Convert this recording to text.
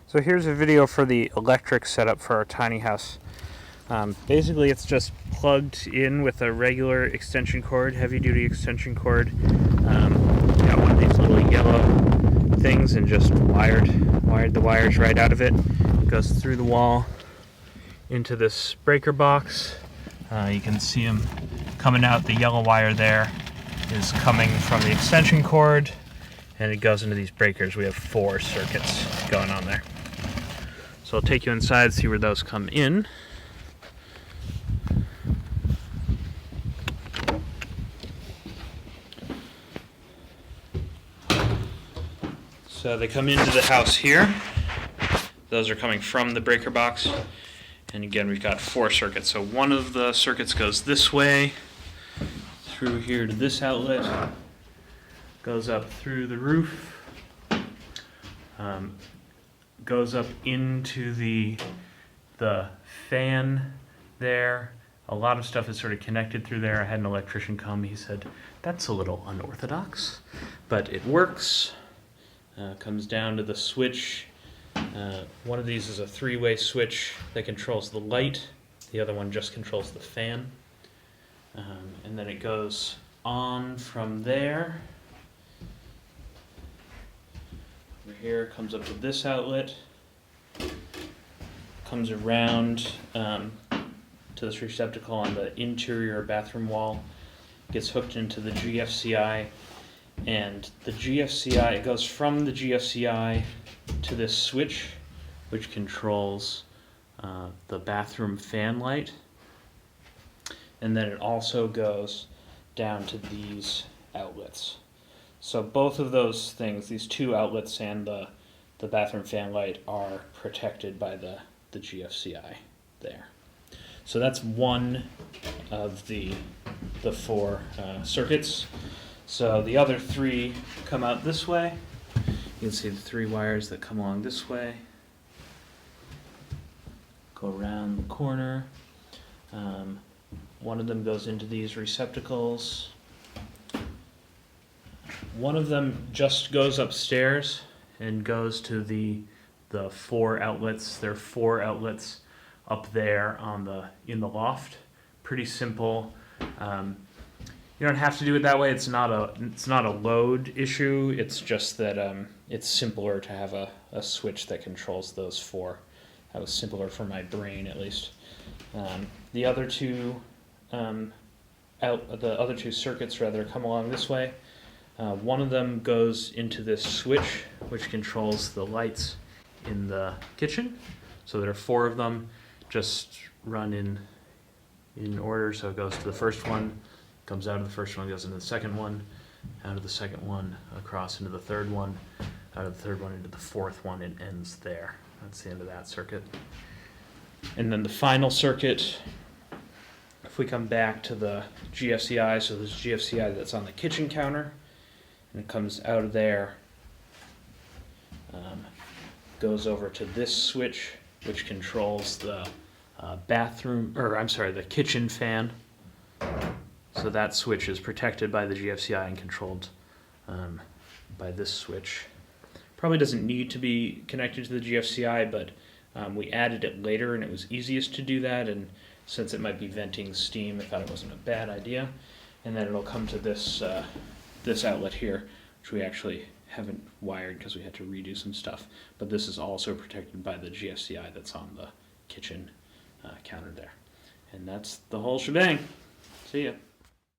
So here's a video for the electric setup for our tiny house. Basically it's just plugged in with a regular extension cord, heavy duty extension cord. Got one of these little yellow things and just wired the wires right out of it. It goes through the wall into this breaker box. You can see them coming out. The yellow wire there is coming from the extension cord, and it goes into these breakers. We have 4 circuits going on there. So I'll take you inside, see where those come in. So they come into the house here. Those are coming from the breaker box. And again, we've got 4 circuits. So one of the circuits goes this way, through here to this outlet, goes up through the roof, goes up into the fan there. A lot of stuff is sort of connected through there. I had an electrician come. He said, that's a little unorthodox, but it works. Comes down to the switch. One of these is a 3-way switch that controls the light. The other one just controls the fan. And then it goes on from there. Over here, comes up to this outlet. Comes around to this receptacle on the interior bathroom wall. Gets hooked into the GFCI. And the GFCI, it goes from the GFCI to this switch, which controls the bathroom fan light. And then it also goes down to these outlets. So both of those things, these 2 outlets and the bathroom fan light, are protected by the GFCI there. So that's one of the 4 circuits. So the other 3 come out this way. You can see the 3 wires that come along this way. Go around the corner. One of them goes into these receptacles. One of them just goes upstairs and goes to the 4 outlets. There are 4 outlets up there in the loft. Pretty simple. You don't have to do it that way. It's not a load issue. It's just that it's simpler to have a switch that controls those 4. That was simpler for my brain, at least. The other 2 circuits rather come along this way. One of them goes into this switch, which controls the lights in the kitchen. So there are 4 of them. Just run in order. So it goes to the first one, comes out of the first one, goes into the second one, out of the second one, across into the third one, out of the third one into the fourth one, and ends there. That's the end of that circuit. And then the final circuit, if we come back to the GFCI, so this GFCI that's on the kitchen counter, and it comes out of there, goes over to this switch, which controls the the kitchen fan. So that switch is protected by the GFCI and controlled by this switch. Probably doesn't need to be connected to the GFCI, but we added it later and it was easiest to do that, and since it might be venting steam, I thought it wasn't a bad idea. And then it'll come to this outlet here, which we actually haven't wired because we had to redo some stuff. But this is also protected by the GFCI that's on the kitchen counter there. And that's the whole shebang. See ya.